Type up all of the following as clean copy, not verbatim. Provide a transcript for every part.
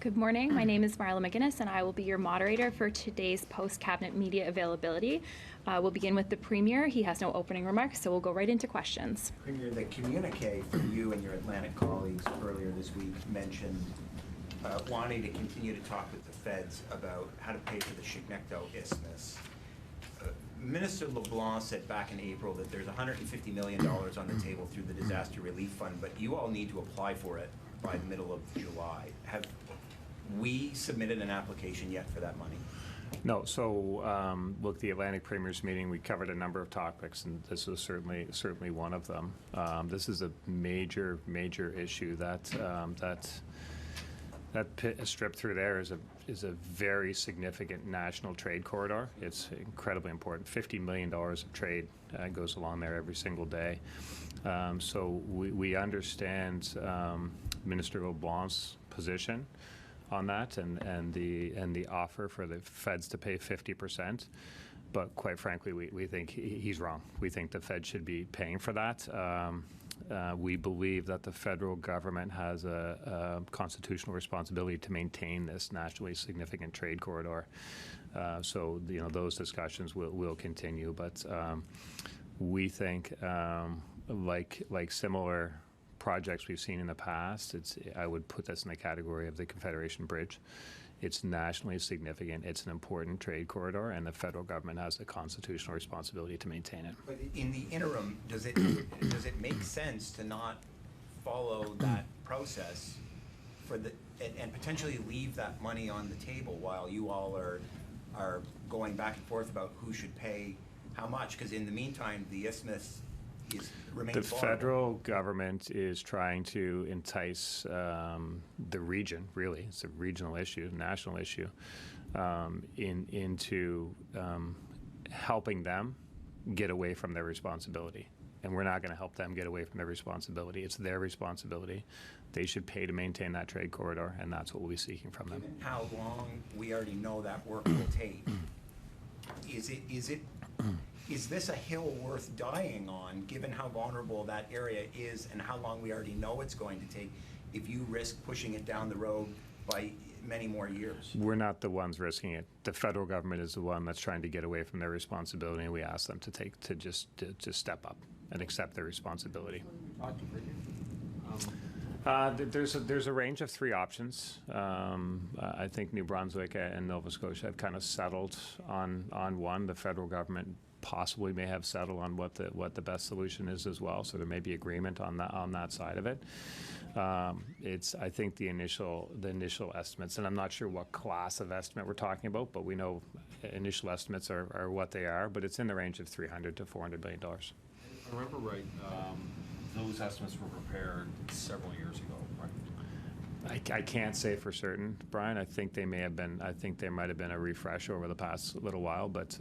Good morning. My name is Marla McGinnis, and I will be your moderator for today's post-cabinet media availability. We'll begin with the Premier. He has no opening remarks, so we'll go right into questions. Premier, the communique from you and your Atlantic colleagues earlier this week mentioned wanting to continue to talk with the feds about how to pay for the Chignecto Isthmus. Minister LeBlanc said back in April that there's $150 million on the table through the Disaster Relief Fund, but you all need to apply for it by the middle of July. Have we submitted an application yet for that money? No. So, look, the Atlantic Premiers meeting, we covered a number of topics, and this was certainly one of them. This is a major issue that strip through there is a very significant national trade corridor. It's incredibly important. $50 million of trade goes along there every single day. So we understand Minister LeBlanc's position on that and the offer for the feds to pay 50%. But quite frankly, we think he's wrong. We think the Fed should be paying for that. We believe that the federal government has a constitutional responsibility to maintain this nationally significant trade corridor. So those discussions will continue. But we think, like similar projects we've seen in the past, I would put this in the category of the Confederation Bridge. It's nationally significant. It's an important trade corridor, and the federal government has a constitutional responsibility to maintain it. But in the interim, does it make sense to not follow that process and potentially leave that money on the table while you all are going back and forth about who should pay how much? Because in the meantime, the isthmus remains the vulnerable. federal government is trying to entice the region, really, it's a regional issue, national issue, into helping them get away from their responsibility. And we're not going to help them get away from their responsibility. It's their responsibility. They should pay to maintain that trade corridor, and that's what we'll be seeking from them. Given how long we already know that work will take, is this a hill worth dying on, given how vulnerable that area is and how long we already know it's going to take, if you risk pushing it down the road by many more years? We're not the ones risking it. The federal government is the one that's trying to get away from their responsibility, and we ask them to step up and accept their responsibility. There's a range of three options. I think New Brunswick and Nova Scotia have kind of settled on one. The federal government possibly may have settled on what the best solution is as well. So there may be agreement on that side of it. It's, I think, the initial estimates, and I'm not sure what class of estimate we're talking about, but we know initial estimates are what they are. But it's in the range of $300 to $400 million. If I remember right, those estimates were prepared several years ago, right? I can't say for certain, Brian. I think they may have been. I think there might have been a refresh over the past little while, but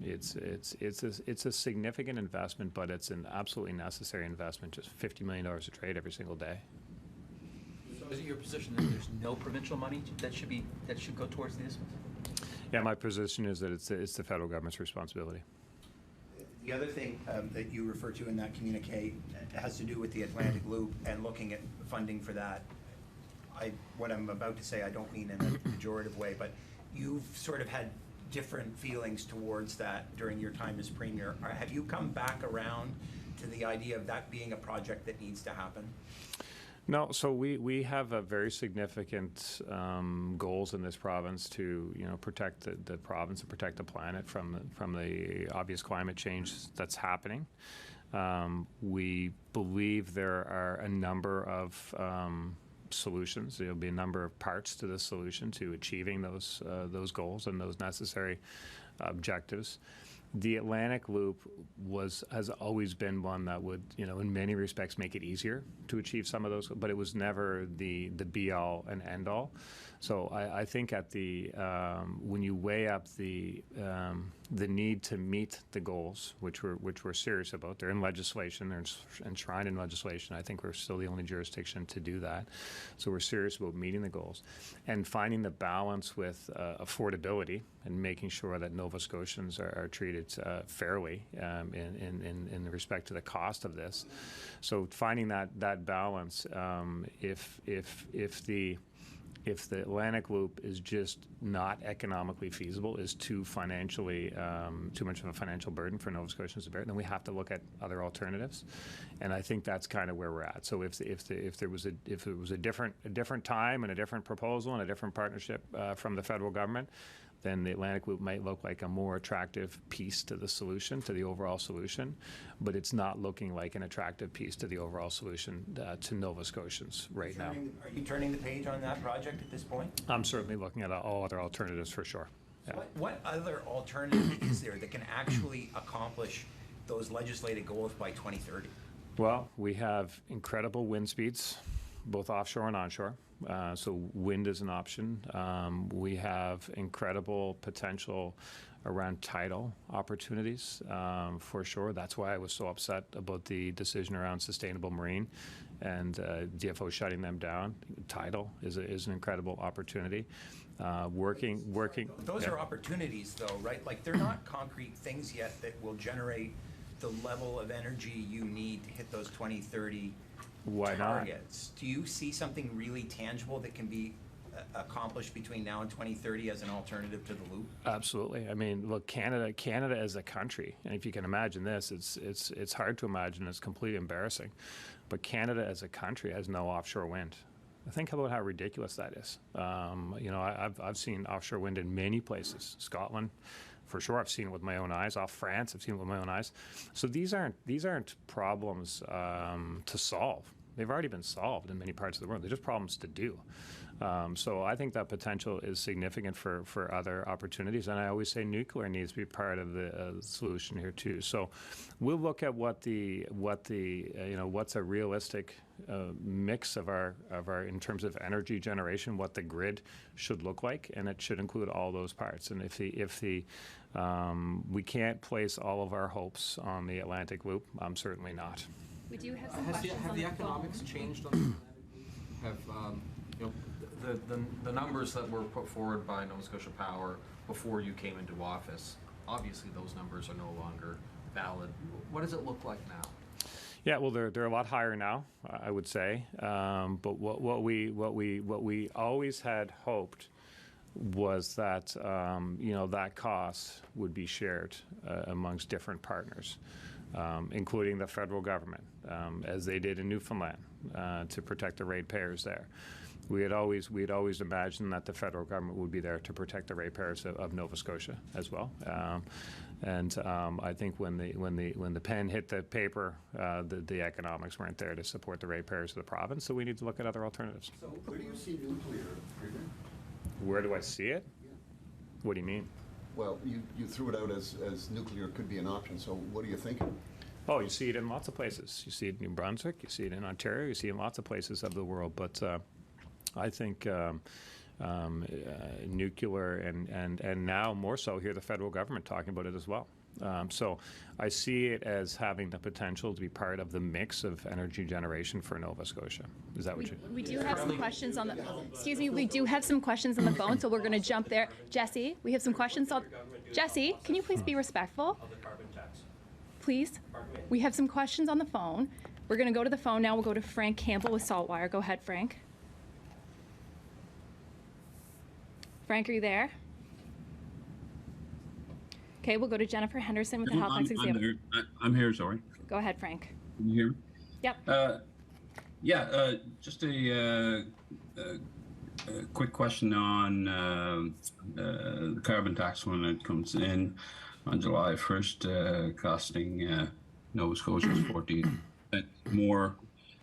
it's a significant investment, but it's an absolutely necessary investment. Just $50 million of trade every single day. So is it your position that there's no provincial money that should go towards the isthmus? Yeah, my position is that it's the federal government's responsibility. The other thing that you refer to in that communique has to do with the Atlantic Loop and looking at funding for that. What I'm about to say, I don't mean in a pejorative way, but you've sort of had different feelings towards that during your time as Premier. Have you come back around to the idea of that being a project that needs to happen? No, so we have a very significant goals in this province to protect the province and protect the planet from the obvious climate change that's happening. We believe there are a number of solutions. There'll be a number of parts to this solution to achieving those goals and those necessary objectives. The Atlantic Loop has always been one that would, in many respects, make it easier to achieve some of those, but it was never the be-all and end-all. So I think when you weigh up the need to meet the goals, which we're serious about, they're in legislation, they're enshrined in legislation. I think we're still the only jurisdiction to do that. So we're serious about meeting the goals and finding the balance with affordability and making sure that Nova Scotians are treated fairly in respect to the cost of this. So finding that balance, if If the Atlantic Loop is just not economically feasible, is too financially, too much of a financial burden for Nova Scotians to bear, then we have to look at other alternatives, and I think that's kind of where we're at. So if there was a different time and a different proposal and a different partnership from the federal government, then the Atlantic Loop might look like a more attractive piece to the solution, to the overall solution, but it's not looking like an attractive piece to the overall solution to Nova Scotians right now. Are you turning the page on that project at this point? I'm certainly looking at all other alternatives for sure. Yeah. What other alternative is there that can actually accomplish those legislated goals by 2030? Well, we have incredible wind speeds, both offshore and onshore. So wind is an option. We have incredible potential around tidal opportunities, for sure. That's why I was so upset about the decision around sustainable marine and DFO shutting them down. Tidal is an incredible opportunity. Working. Those are opportunities, though, right? Like, they're not concrete things yet that will generate the level of energy you need to hit those 2030 Why targets. Do you see something really tangible that can be accomplished between now and 2030 as an alternative to the loop? Absolutely. I mean, look, Canada as a country, and if you can imagine this, it's hard to imagine. It's completely embarrassing, but Canada as a country has no offshore wind. Think about how ridiculous that is. You know, I've seen offshore wind in many places. Scotland, for sure. I've seen it with my own eyes. Off France, I've seen it with my own eyes. So these aren't problems to solve. They've already been solved in many parts of the world. They're just problems to do. So I think that potential is significant for other opportunities, and I always say nuclear needs to be part of the solution here too. So we'll look at what's a realistic mix of our in terms of energy generation, what the grid should look like, and it should include all those parts. And if we can't place all of our hopes on the Atlantic Loop, certainly not. We do have some Have questions on the the economics phone. changed on the Atlantic Loop? Have, you know, the numbers that were put forward by Nova Scotia Power before you came into office, obviously those numbers are no longer valid. What does it look like now? Yeah, well, they're a lot higher now, I would say. But what we always had hoped was that that cost would be shared amongst different partners, including the federal government, as they did in Newfoundland, to protect the ratepayers there. We had always imagined that the federal government would be there to protect the ratepayers of Nova Scotia as well. I think when the pen hit the paper, the economics weren't there to support the ratepayers of the province. So we need to look at other alternatives. So where do you see nuclear, Premier? Where do I see it? Yeah. What do you mean? Well, you threw it out as nuclear could be an option, so what are you thinking? Oh, you see it in lots of places. You see it in New Brunswick, you see it in Ontario, you see it in lots of places of the world. But I think nuclear and now more so here the federal government talking about it as well. So I see it as having the potential to be part of the mix of energy generation for Nova Scotia. Is that what you? We do have some questions on the. Excuse me. We do have some questions on the phone, so we're going to jump there. Jesse, we have some questions on. Jesse, can you please be respectful? Of the carbon tax. Please. We have some questions on the phone. We're going to go to the phone now. We'll go to Frank Campbell with Saltwire. Go ahead, Frank. Frank, are you there? Okay, we'll go to Jennifer Henderson with the Halifax Examiner. I'm here, sorry. Go ahead, Frank. Can you hear me? Yep. Just a quick question on the carbon tax when it comes in on July 1st, costing Nova Scotia 14 more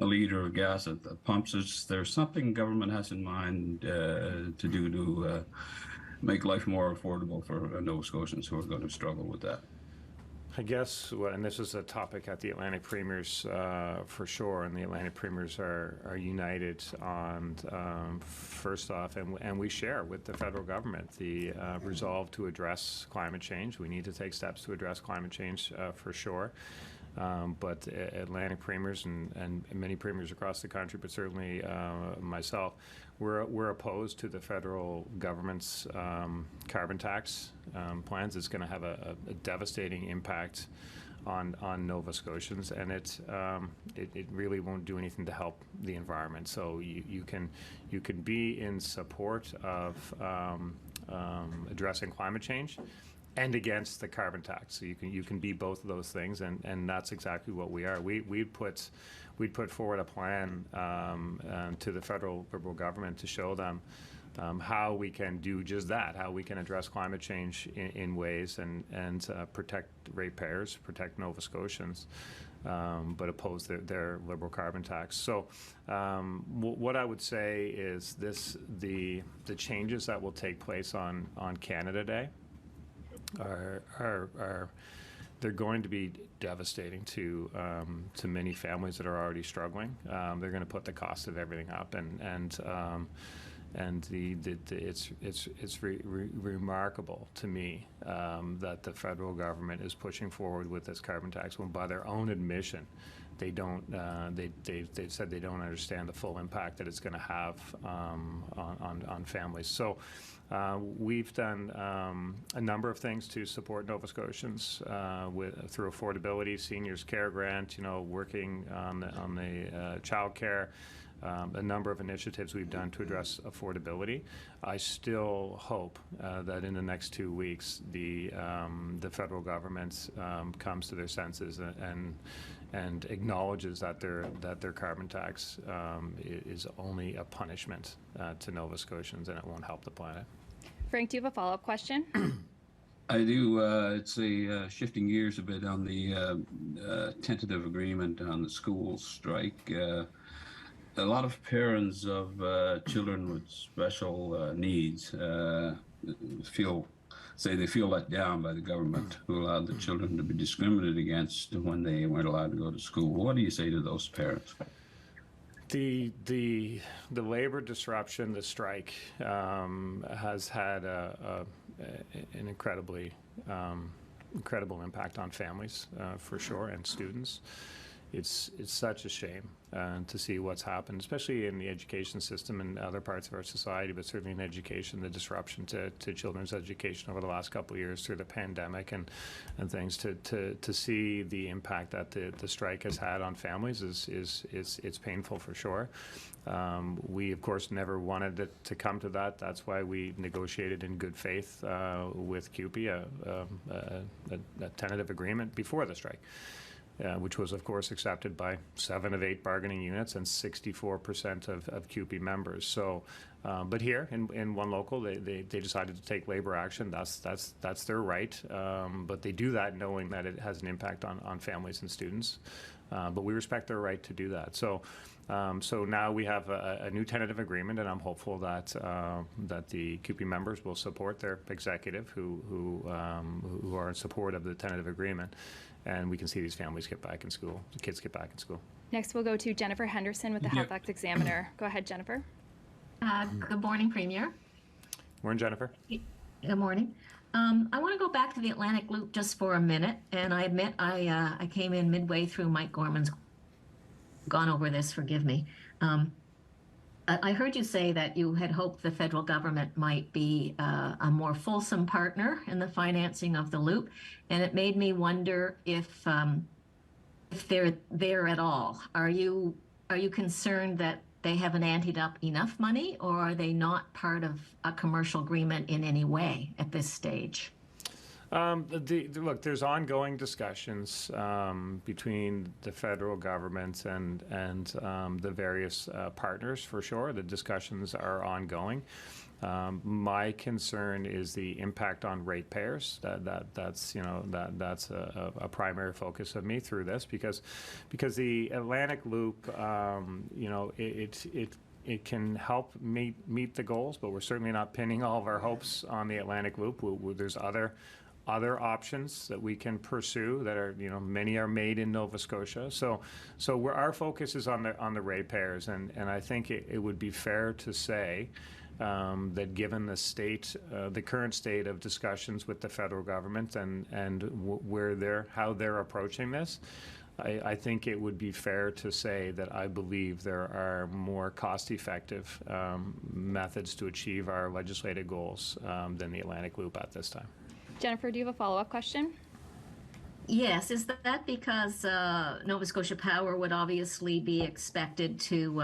a litre of gas at the pumps. Is there something government has in mind to do to make life more affordable for Nova Scotians who are going to struggle with that? I guess, and this is a topic at the Atlantic Premiers for sure, and the Atlantic Premiers are united on, first off, and we share with the federal government the resolve to address climate change. We need to take steps to address climate change for sure. But Atlantic Premiers and many Premiers across the country, but certainly myself, we're opposed to the federal government's carbon tax plans. It's going to have a devastating impact on Nova Scotians, and it really won't do anything to help the environment. So you can be in support of addressing climate change and against the carbon tax. So you can be both of those things, and that's exactly what we are. We'd put forward a plan to the federal Liberal government to show them how we can do just that, how we can address climate change in ways and protect ratepayers, protect Nova Scotians, but oppose their Liberal carbon tax. So what I would say is the changes that will take place on Canada Day are they're going to be devastating to many families that are already struggling. They're going to put the cost of everything up, and it's remarkable to me that the federal government is pushing forward with this carbon tax when, by their own admission, they don't. They've said they don't understand the full impact that it's going to have on families. So. We've done a number of things to support Nova Scotians through affordability, seniors care grant, working on the child care, a number of initiatives we've done to address affordability. I still hope that in the next 2 weeks the federal government comes to their senses and acknowledges that their carbon tax is only a punishment to Nova Scotians, and it won't help the planet. Frank, do you have a follow-up question? I do. It's shifting gears a bit on the tentative agreement on the school strike. A lot of parents of children with special needs say they feel let down by the government, who allowed the children to be discriminated against when they weren't allowed to go to school. What do you say to those parents? The labor disruption, the strike, has had an incredible impact on families, for sure, and students. It's such a shame to see what's happened, especially in the education system and other parts of our society, but certainly in education, the disruption to children's education over the last couple of years through the pandemic and things. To see the impact that the strike has had on families it's painful for sure. We of course never wanted it to come to that. That's why we negotiated in good faith with CUPE a tentative agreement before the strike. Which was, of course, accepted by 7 of 8 bargaining units and 64% of CUPE members. So, but here in one local, they decided to take labor action. That's their right. But they do that knowing that it has an impact on families and students. But we respect their right to do that. So, so now we have a new tentative agreement, and I'm hopeful that that the CUPE members will support their executive, who are in support of the tentative agreement. And we can see these families get back in school, the kids get back in school. Next, we'll go to Jennifer Henderson with the Halifax Examiner. Go ahead, Jennifer. Good morning, Premier. Morning, Jennifer. Good morning. I want to go back to the Atlantic Loop just for a minute, and I admit I came in midway through Mike Gorman's gone over this, forgive me. I heard you say that you had hoped the federal government might be a more fulsome partner in the financing of the loop, and it made me wonder if they're there at all. Are you concerned that they haven't anteed up enough money, or are they not part of a commercial agreement in any way at this stage? Look, there's ongoing discussions between the federal government and the various partners, for sure. The discussions are ongoing. My concern is the impact on ratepayers. That's a primary focus of me through this, because the Atlantic Loop, it can help meet the goals, but we're certainly not pinning all of our hopes on the Atlantic Loop. There's other options that we can pursue that are, many are made in Nova Scotia. So our focus is on the ratepayers, and I think it would be fair to say that given the current state of discussions with the federal government and how they're approaching this, I think it would be fair to say that I believe there are more cost-effective methods to achieve our legislative goals than the Atlantic Loop at this time. Jennifer, do you have a follow-up question? Yes, is that because Nova Scotia Power would obviously be expected to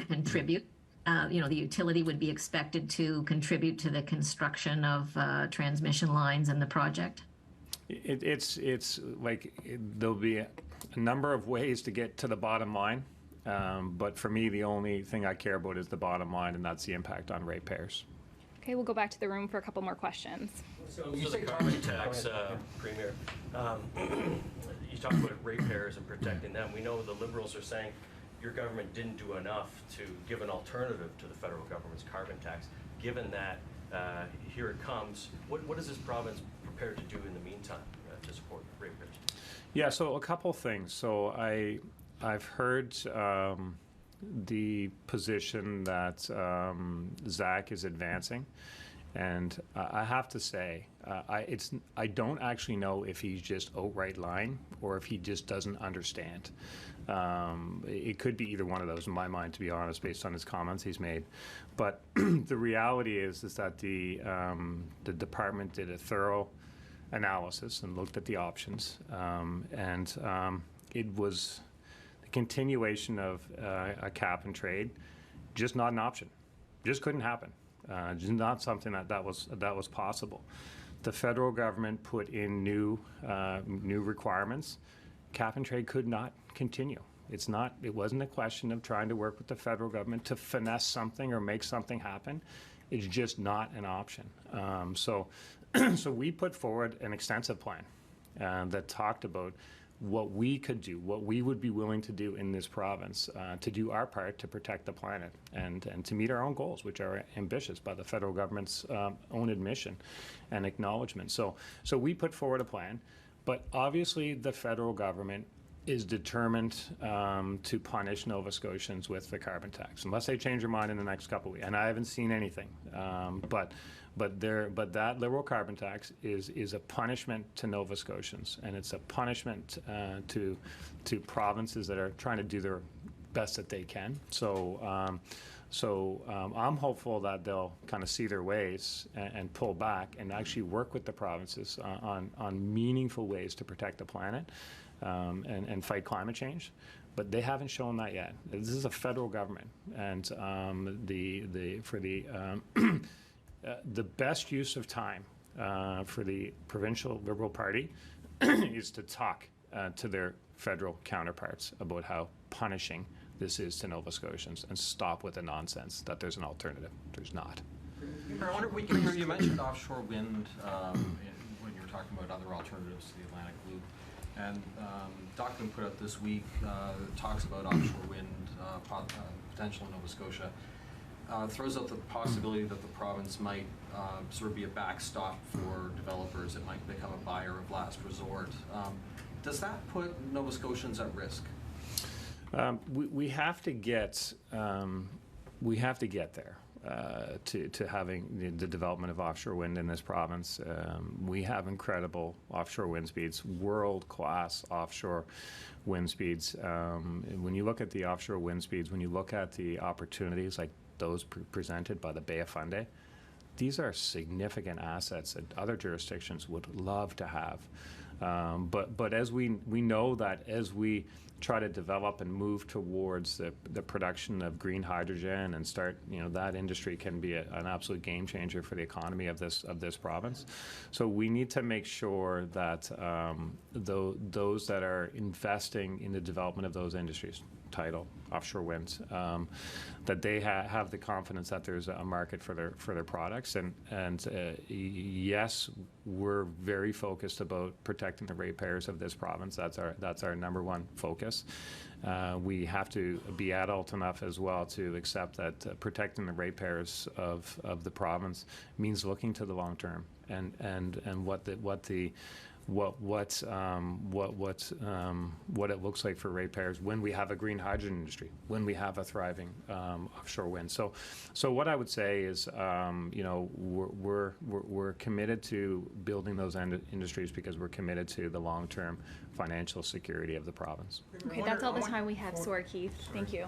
contribute? The utility would be expected to contribute to the construction of transmission lines and the project? It's like there'll be a number of ways to get to the bottom line, but for me, the only thing I care about is the bottom line, and that's the impact on ratepayers. Okay, we'll go back to the room for a couple more questions. So the carbon tax, Premier, you talk about ratepayers and protecting them. We know the Liberals are saying your government didn't do enough to give an alternative to the federal government's carbon tax. Given that, here it comes, what is this province prepared to do in the meantime to support ratepayers? Yeah, so a couple things. So I've heard the position that Zach is advancing, and I have to say, I don't actually know if he's just outright lying or if he just doesn't understand. It could be either one of those in my mind, to be honest, based on his comments he's made. But the reality is that the department did a thorough analysis and looked at the options, and it was the continuation of a cap and trade, just not an option, just couldn't happen, just not something that was possible. The federal government put in new requirements. Cap and trade could not continue. It wasn't a question of trying to work with the federal government to finesse something or make something happen. It's just not an option. So we put forward an extensive plan that talked about what we could do, what we would be willing to do in this province to do our part to protect the planet and to meet our own goals, which are ambitious by the federal government's own admission and acknowledgement. So we put forward a plan, but obviously the federal government is determined to punish Nova Scotians with the carbon tax, unless they change their mind in the next couple of weeks. And I haven't seen anything. But that Liberal carbon tax is a punishment to Nova Scotians, and it's a punishment to provinces that are trying to do their best that they can. So I'm hopeful that they'll kind of see their ways and pull back and actually work with the provinces on meaningful ways to protect the planet. And fight climate change, but they haven't shown that yet. This is a federal government, and the best use of time for the provincial Liberal Party is to talk to their federal counterparts about how punishing this is to Nova Scotians, and stop with the nonsense that there's an alternative. There's not. I wonder, you mentioned offshore wind when you were talking about other alternatives to the Atlantic Loop. And document put out this week talks about offshore wind potential in Nova Scotia. Throws out the possibility that the province might sort of be a backstop for developers. It might become a buyer of last resort. Does that put Nova Scotians at risk? We have to get there. To having the development of offshore wind in this province. We have incredible offshore wind speeds, world-class offshore wind speeds. When you look at the offshore wind speeds, when you look at the opportunities like those presented by the Bay of Fundy, these are significant assets that other jurisdictions would love to have. But as we know that as we try to develop and move towards the production of green hydrogen and start, that industry can be an absolute game changer for the economy of this province. So we need to make sure that those that are investing in the development of those industries, tidal, offshore wind, that they have the confidence that there's a market for their products. And yes, we're very focused about protecting the ratepayers of this province. That's our number one focus. We have to be adult enough as well to accept that protecting the ratepayers of the province means looking to the long term and what it looks like for ratepayers when we have a green hydrogen industry, when we have a thriving offshore wind. So what I would say is, we're committed to building those industries because we're committed to the long-term financial security of the province. Okay, that's all the time we have. Sorry, Keith. Thank you.